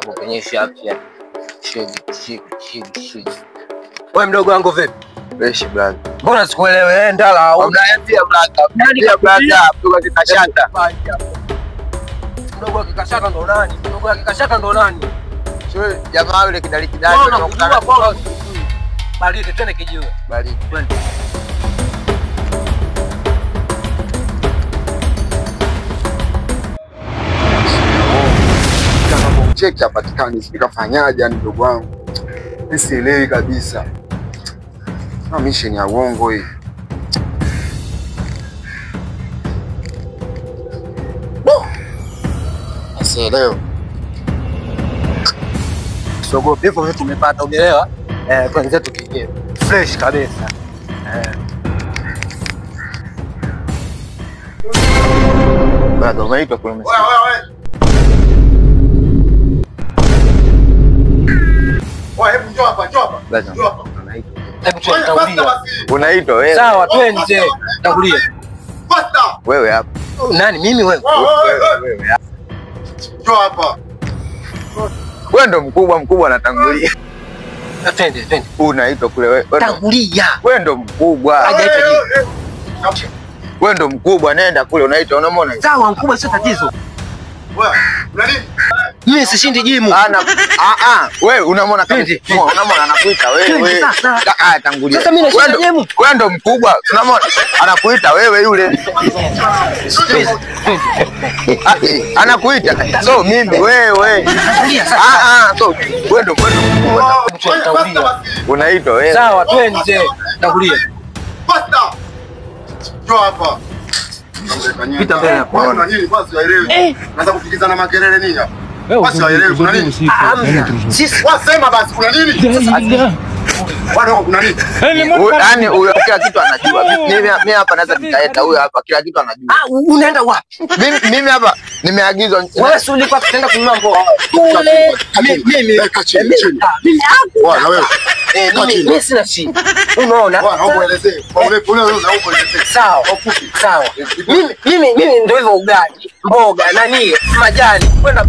kupenyesha afya. Shigi. Wewe mdogo wangu vipi? Fresh brother. Mbona sikuelewe ndala au? Unaambia brother. Ndio brother, mdogo akikashata. Mdogo akikashata ndo nani? Mdogo akikashata ndo nani? Sio jamaa yule kidali tunakutana kwa baridi tena kijiwe. Baridi. Cheki hapatikani, sikafanyaje yani ndugu wangu. Nisielewi kabisa. Na mission ya uongo hii. Asielewe. Sogo pepo wetu tumepata umeelewa? Kwanza tukije. Fresh kabisa. Brother, unaitwa kwa message. Hebu njoo hapa. Hebu tutangulia. Unaitwa wewe. Sawa, twende. Tangulia. Basta. Wewe hapa. Nani mimi wewe? Wewe hapa. Njoo hapa. Wewe ndo mkubwa anatangulia. Twende. Unaitwa kule wewe. Tangulia. Wewe ndo mkubwa. Hajaita jina. Wewe ndo mkubwa, nenda kule unaitwa unamwona. Sawa, mkubwa sio tatizo. Wewe, una nini? Mimi sishindi jimu. Wewe unamwona kama unamwona anakuita wewe. Tangulia. Sasa mimi nashinda jimu. Wewe ndo mkubwa, unamwona anakuita wewe yule. Anakuita. So mimi wewe. So wewe ndo mkubwa. Unaitwa wewe. Sawa, twende. Tangulia. Basta. Njoo hapa. Pita mbele hapo. Unaona nini basi waelewe. Naanza kupigizana makelele nini hapa? Basi waelewe kuna nini? Sisi wasema basi kuna nini? Wao kuna nini? Yaani huyo kila kitu anajua. Mimi hapa naweza nikaenda huyo hapa kila kitu anajua. Unaenda wapi? Mimi hapa nimeagizwa. Wewe si ulikuwa tutaenda kununua mboga. Kule mimi mimi hapo. Na wewe. Mimi sina shida. Unaona? Naomba uelezee. Uelezee. Sawa. Mimi ndio hivyo ugali, mboga, nani, majani, kwenda